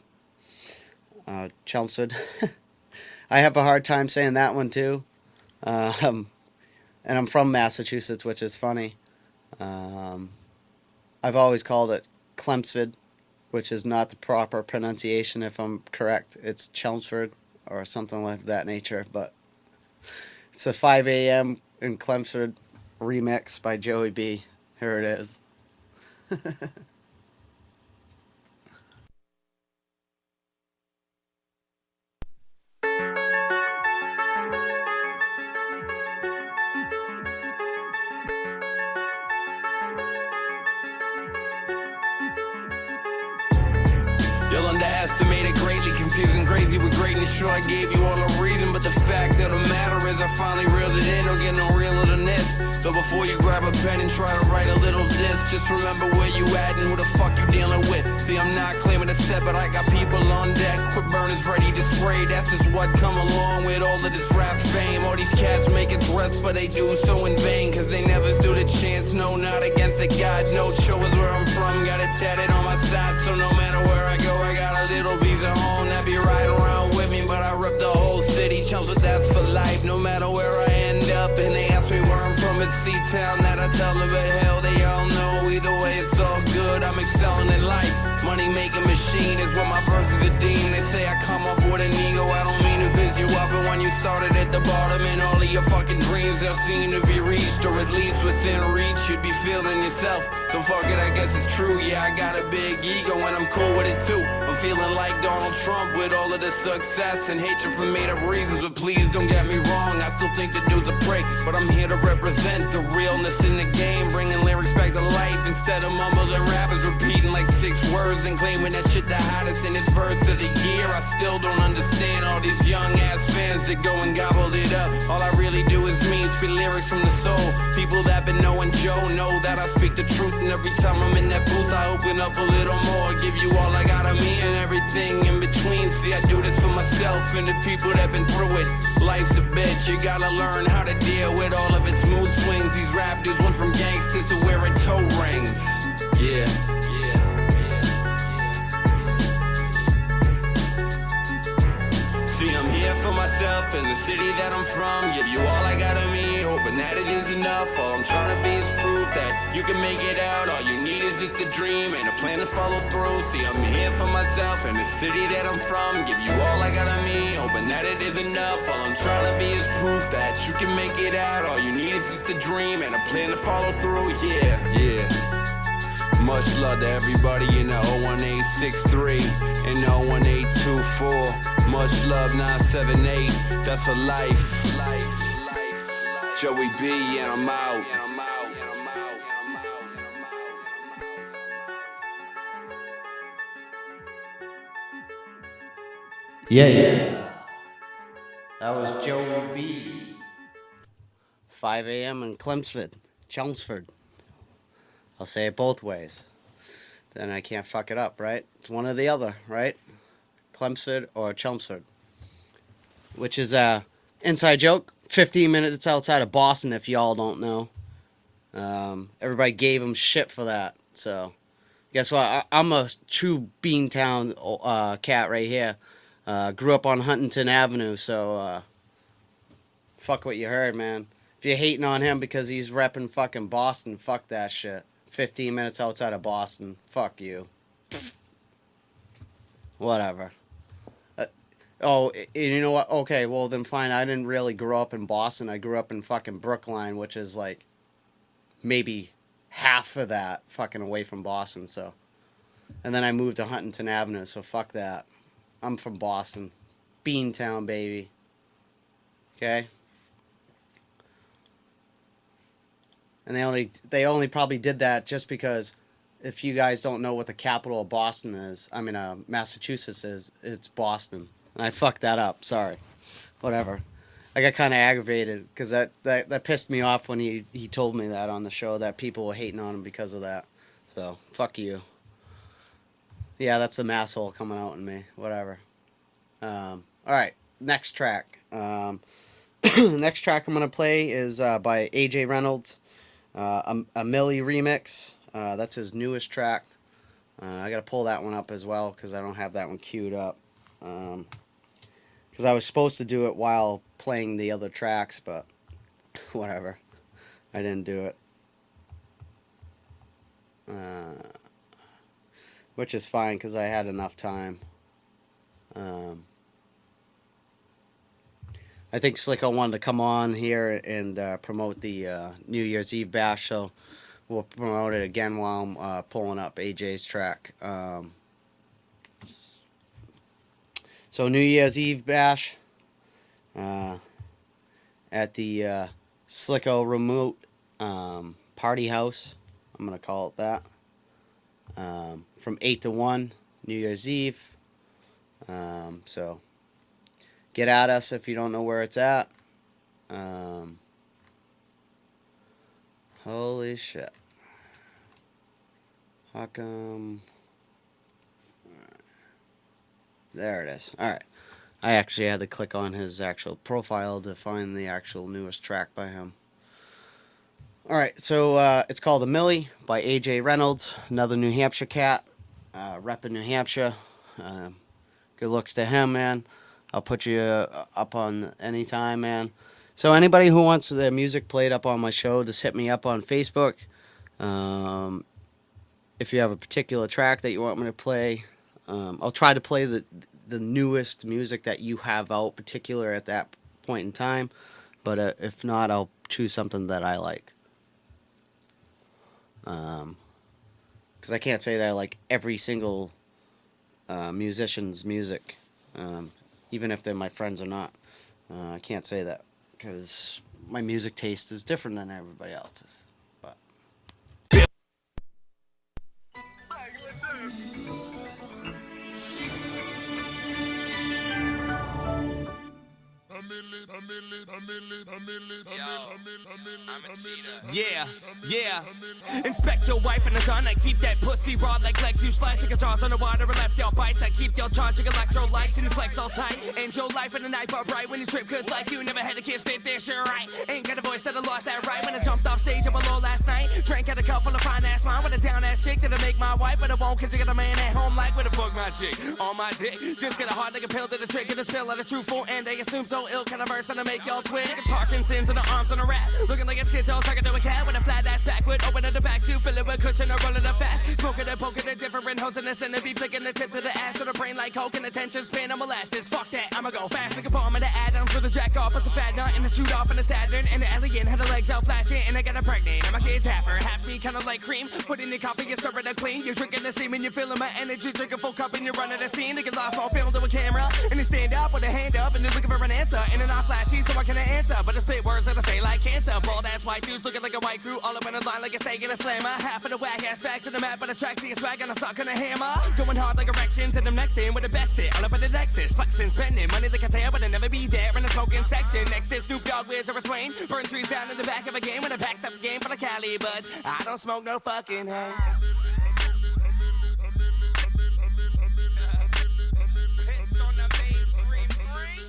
Chelmsford. I have a hard time saying that one too. And I'm from Massachusetts, which is funny. I've always called it Chelmsford, which is not the proper pronunciation if I'm correct. It's Chelmsford or something like that nature. But it's a 5 a.m. in Chelmsford remix by Joey B. Here it is. You'll underestimate it greatly, confusing crazy with greatness. Sure, I gave you all a reason, but the fact of the matter is I finally reeled it in. Don't get no realer than this. So before you grab a pen and try to write a little diss, just remember where you at and who the fuck you dealing with. See, I'm not claiming to set, but I got people on deck. Quick burners ready to spray. That's just what come along with all of this rap fame. All these cats making threats, but they do so in vain, cause they never stood a chance. No, not against the God. No, show is where I'm from. Got it tatted on my side, so no matter where I go, I got a little piece of home that be riding around with me. But I rip the whole city, chumps with that's for life. No matter where I end up, and they ask me where I'm from, it's C-Town that I tell them, but hell, they all know. Either way, it's all good, I'm excelling in life. Money making machine is what my verses are deemed. They say I come up with an ego, I don't mean to piss you up. And when you started at the bottom and all of your fucking dreams, they'll seem to be reached. reached, or at least within reach, you'd be feeling yourself. So fuck it, I guess it's true. Yeah, I got a big ego and I'm cool with it too. I'm feeling like Donald Trump with all of the success and hatred for made up reasons. But please don't get me wrong, I still think the dude's a prick. But I'm here to represent the realness in the game, bringing lyrics back to life instead of mumbling rappers repeating like 6 words and claiming that shit the hottest in its verse of the year. I still don't understand all these young ass fans that go and gobble it up. All I really do is spit lyrics from the soul. People that been knowing Joe know that I speak the truth, and every time I'm in that booth I open up a little more, give you all I got of me and everything in between. See, I do this for myself and the people that been through it. Life's a bitch, you gotta learn how to deal with all of its mood swings. These rap dudes went from gangsters to wearing toe rings. Yeah. See, I'm here for myself in the city that I'm from. Give you all I got of me, hoping that it is enough. All I'm trying to be is proof that you can make it out. All you need is just a dream and a plan to follow through. See, I'm here for myself in the city that I'm from. Give you all I got of me, hoping that it is enough. All I'm trying to be is proof that you can make it out. All you need is just a dream and a plan to follow through. Yeah. Much love to everybody in the 01863 and the 01824. Much love 978, that's a life. Joey B and I'm out. Yeah. That was Joey B. 5 a.m. in Chelmsford. I'll say it both ways. Then I can't fuck it up, right? It's one or the other, right? Chelmsford or Chelmsford. Which is a inside joke. 15 minutes outside of Boston, if y'all don't know. Everybody gave him shit for that. So, guess what? I'm a true Beantown cat right here. Grew up on Huntington Avenue, so fuck what you heard, man. If you're hating on him because he's repping fucking Boston, fuck that shit. 15 minutes outside of Boston. Fuck you. Whatever. You know what? Okay, well then fine. I didn't really grow up in Boston. I grew up in fucking Brookline, which is like maybe half of that fucking away from Boston. So, and then I moved to Huntington Avenue. So fuck that. I'm from Boston. Beantown, baby. Okay? And they only probably did that just because if you guys don't know what the capital of Boston is, Massachusetts is, it's Boston. And I fucked that up. Sorry. Whatever. I got kind of aggravated because that pissed me off when he told me that on the show, that people were hating on him because of that. So, fuck you. Yeah, that's the masshole coming out in me. Whatever. Alright, next track. Next track I'm going to play is by AJ Reynolds. A Millie remix. That's his newest track. I got to pull that one up as well because I don't have that one queued up. Because I was supposed to do it while playing the other tracks, but whatever. I didn't do it. Which is fine because I had enough time. I think Slicko wanted to come on here and promote the New Year's Eve bash, so we'll promote it again while I'm pulling up AJ's track. So New Year's Eve bash at the Slicko Remote Party House. I'm going to call it that. From 8 to 1, New Year's Eve. So get at us if you don't know where it's at. Holy shit. How come? There it is. Alright. I actually had to click on his actual profile to find the actual newest track by him. Alright, so it's called A Millie by AJ Reynolds, another New Hampshire cat, repping New Hampshire. Good looks to him, man. I'll put you up on any time, man. So anybody who wants their music played up on my show, just hit me up on Facebook. If you have a particular track that you want me to play, I'll try to play the newest music that you have out, particular at that point in time. But if not, I'll choose something that I like. Because I can't say that I like every single musician's music, even if they're my friends or not. I can't say that because my music taste is different than everybody else's. But Yeah, yeah. Inspect your wife in the dawn. I keep that pussy raw like legs. You slice like a jaws on the water and left your bites. I keep your charging electrolytes and you flex all tight. And your life in the night but bright when you trip. Cause like you never had a kid spit this shit right. Ain't got a voice that I lost that right. When I jumped off stage up below last night. Drank out a cup full of fine ass wine with a down ass chick that'll make my wife. But it won't cause you got a man at home like where the fuck my chick. On my dick. Just get a heart like a pill to the trick and a spill of a truthful and they assume so ill kind of verse to make y'all twitch. Parkinson's in the arms on a rat. Looking like a schizo talking to a cat with a flat ass backward. Open at the back to fill it with cushion or rolling it fast. Smoking and poking the different hoes in the center. Be flicking the tip to the ass of the brain like coke and attention span on molasses. Fuck that, I'ma go fast like a bomb in the add-ons for the jack off. It's a fat nut and a shoot off in the Saturn. And the alien had her legs out flashing and I got her pregnant. And my kids have her. Happy kind of like cream. Put in the coffee, you're serving it clean. You're drinking the semen, you're feeling my energy. Drink a full cup and you're running the scene. They get lost while filmed to a camera. And you stand up with a hand up and they're looking for an answer. And they're not flashy, so I can't answer. But I spit words that I say like cancer. Bald ass white dudes looking like a white crew. All up in a line like a steak and a slammer. Half of the whack ass facts in the map, but the track see a swag and a sock and a hammer. Going hard like erections and them next in with the best sit. All up in the Lexus. Flexing, spending money like a tail, but I never be there in the smoking section. Next is Snoop Dogg, Wiz, or a Twain. Burn trees down in the back of a game with a packed up game for the Cali buds. I don't smoke no fucking hay. Piss on the bass, scream free.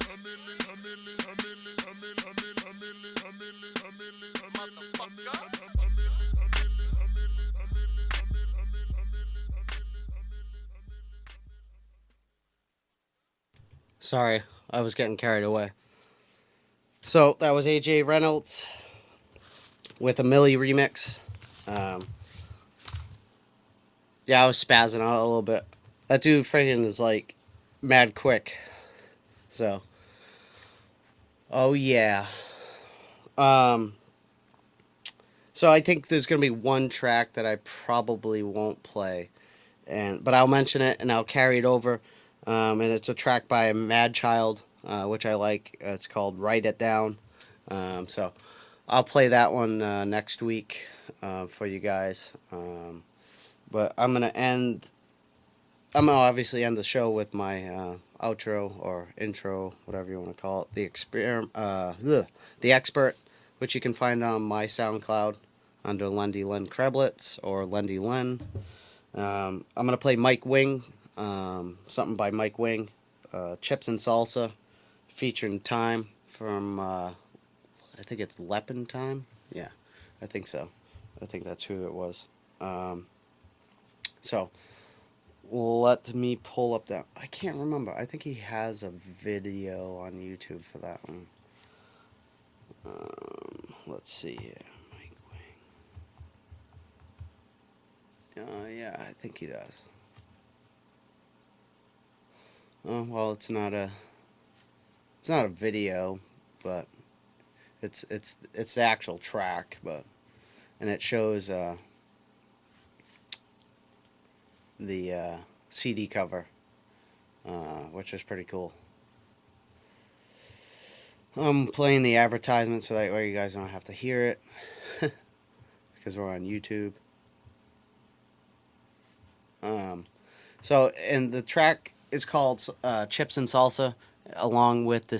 sorry, I was getting carried away. So that was AJ Reynolds with a Millie remix. Yeah, I was spazzing out a little bit. That dude freaking is like mad quick. So, oh yeah. So I think there's gonna be one track that I probably won't play, but I'll mention it and I'll carry it over. And it's a track by a Mad Child, which I like. It's called "Write It Down." So I'll play that one next week for you guys. But I'm gonna obviously end the show with my outro or intro, whatever you want to call it. The Expert, which you can find on my SoundCloud under Lendy Len Kreblitz or Lendy Len. I'm gonna play Mike Wing, something by Mike Wing, Chips and Salsa, featuring Time from I think it's Leppin Time. Yeah, I think so. I think that's who it was. So let me pull up that. I can't remember. I think he has a video on YouTube for that one. Let's see here. Mike Wing. Yeah, I think he does. Oh well, it's not a video, but it's the actual track, and it shows the CD cover, which is pretty cool. I'm playing the advertisement so that way you guys don't have to hear it because we're on YouTube. So, and the track is called Chips and Salsa, along with the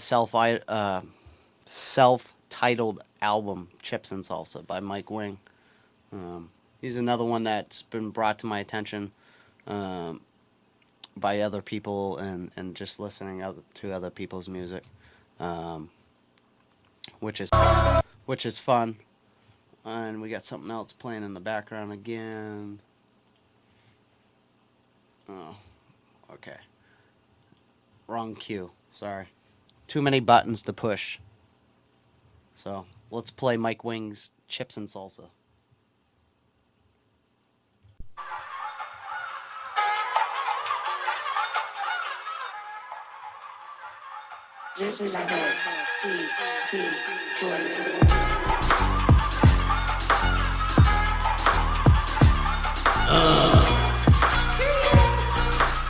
self-titled album Chips and Salsa by Mike Wing. He's another one that's been brought to my attention by other people and just listening to other people's music, which is fun. And we got something else playing in the background again. Oh, okay. Wrong cue. Sorry. Too many buttons to push. So let's play Mike Wing's Chips and Salsa. This is STB Jordan.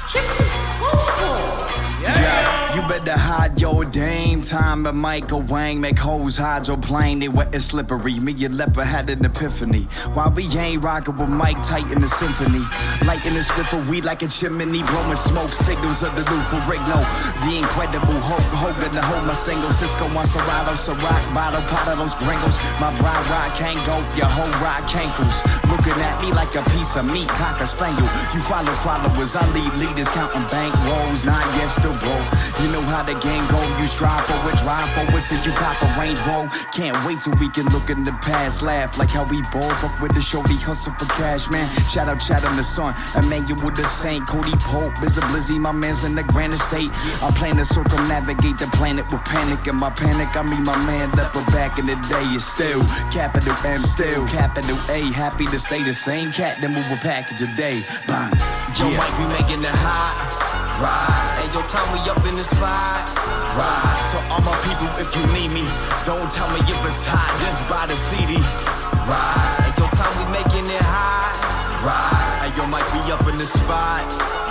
Chips and soulful. Yeah, you better hide your dame. Time to Michael Wang make hoes hydroplane. They wet and slippery. Me and Leper had an epiphany. Why we ain't rockin' with Mike Tight in the symphony? Lighting the spit for weed like a chimney. Blowing smoke signals of the new Ferrigno. The incredible Hulk Hogan to hold my single. Cisco on Serato, Ciroc, bottle, pot of those gringos. My bride ride can't go, your whole ride cankles. Looking at me like a piece of meat, cocker spaniel. You follow followers, I lead leaders counting bank rolls. Not yet, still bro. You know how the game go. You strive for it, drive for it till you cop a range roll. Can't wait till we can look in the past, laugh like how we both fuck with the shorty, hustle for cash, man. Shout out, chat on the sun. Emmanuel the Saint, Cody Pope, Biz a Blizzy, my man's in the grand estate. I plan to circumnavigate the planet with panic. And my panic, I mean my man Leper back in the day is still capital M, still capital A. Happy to stay the same cat that move a package a day. Bang. Yo, might be making it hot. Right. Hey, yo, time we up in the spot. Right. So all my people, if you need me, don't tell me if it's hot, just buy the CD. Right. Hey, yo, time we making it hot. Right. Hey, yo, might be up in the spot.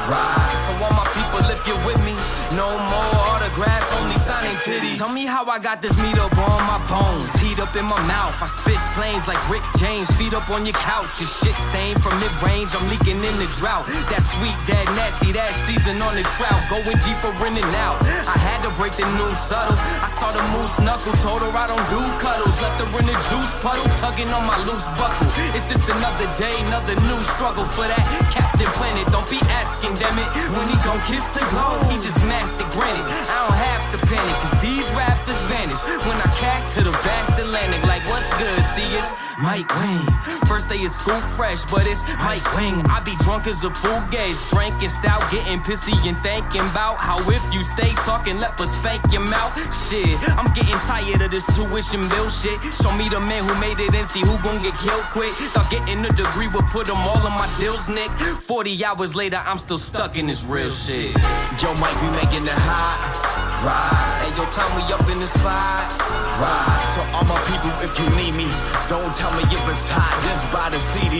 Right. So all my people, if you're with me, no more autographs, only signing titties. Tell me how I got this meat up on my bones, heat up in my mouth. I spit flames like Rick James, feet up on your couch. Your shit stained from mid-range, I'm leaking in the drought. That sweet, that nasty, that season on the trout, going deeper in and out. I had to break the news subtle. I saw the moose knuckle, told her I don't do cuddles. Left her in the juice puddle, tugging on my loose buckle. It's just another day, another new struggle for that Captain Planet. Don't be asking, damn it, when he gon' kiss the globe, he just master granted. I don't have to panic, cause these rappers vanish when I cast to the vast Atlantic. Like, what's good, see, it's Mike Wing. First day of school fresh, but it's Mike Wing. I be drunk as a fool gauge, drinking stout, getting pissy and thinking about how if you stay talking, Leper spank your mouth. Shit, I'm getting tired of this tuition bill shit. Show me the man who made it and see who gon' get killed quick. Thought getting a degree would put them all on my deals, Nick. 40 hours later, I'm still stuck in this real shit. Yo, might be making it hot. Right. Hey, yo, time we up in the spot. Right. So all my people, if you need me, don't tell me if it's hot, just buy the CD.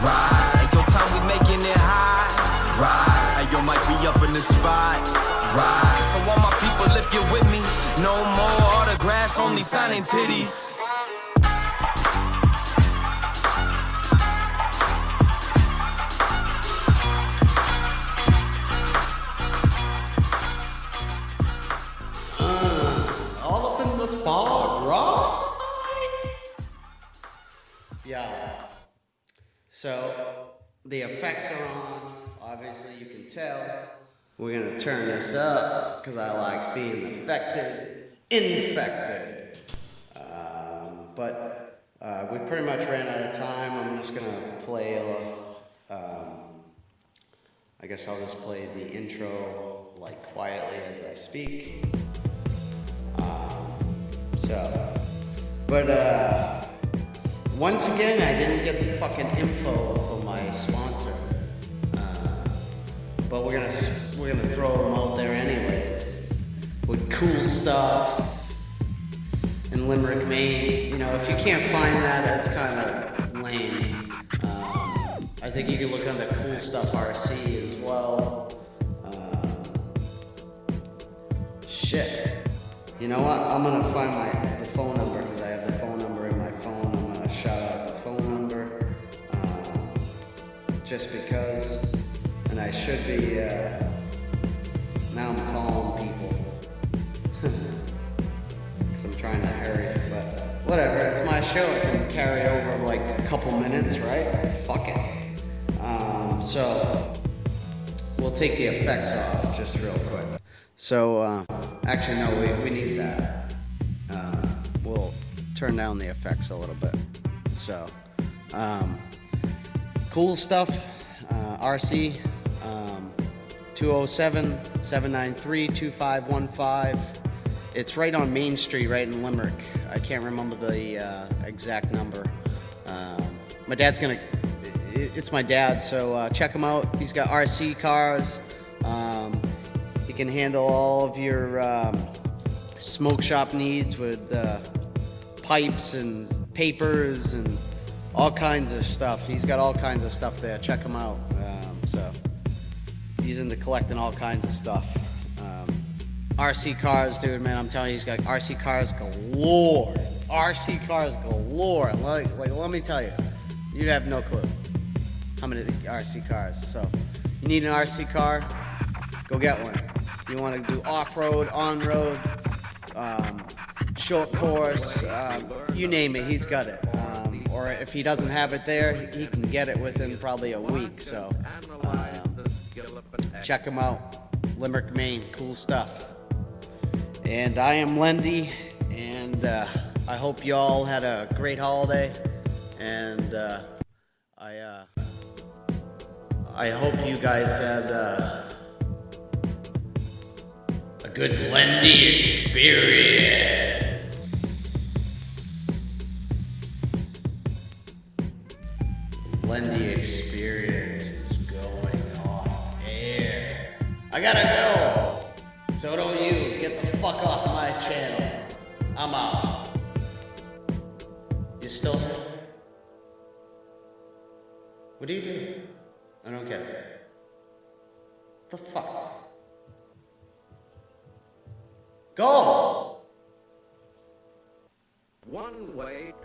Right. Hey, yo, time we making it hot. Right. Hey, yo, might be up in the spot. Right. So all my people, if you're with me, no more autographs, only signing titties. All up in the spot, right? Yeah. So the effects are on. Obviously, you can tell. We're gonna turn this up because I like being infected. But we pretty much ran out of time. I'm just gonna play I guess I'll just play the intro like quietly as I speak. Once again, I didn't get the fucking info for my sponsor. But we're gonna throw them out there anyways with cool stuff in Limerick, Maine. You know, if you can't find that, that's kind of lame. I think you can look under Cool Stuff RC as well. Shit. You know what? I'm gonna find the phone number because I have the phone number in my phone. I'm gonna shout out the phone number just because. And I should be. Now I'm calling people because I'm trying to hurry it. But whatever. It's my show. It can carry over like a couple minutes, right? Fuck it. So we'll take the effects off just real quick. So, actually, no, we need that. We'll turn down the effects a little bit. So, cool stuff, RC, 207-793-2515. It's right on Main Street, right in Limerick. I can't remember the exact number. My dad's gonna, it's my dad, so check him out. He's got RC cars. He can handle all of your smoke shop needs with pipes and papers and all kinds of stuff. He's got all kinds of stuff there. Check him out. So he's into collecting all kinds of stuff. RC cars, dude, man, I'm telling you, he's got RC cars galore. RC cars galore. Let me tell you, you'd have no clue how many RC cars. So you need an RC car, go get one. You want to do off-road, on-road, short course, you name it, he's got it. Or if he doesn't have it there, he can get it within probably a week. So check him out. Limerick, Maine, cool stuff. And I am Lendy, and I hope you all had a great holiday. And I hope you guys had a good Lendy experience. Lendy Experience is going off air. I gotta go. So don't you get the fuck off my channel. I'm out. You still here? What do you do? I don't get it. The fuck? Go! One way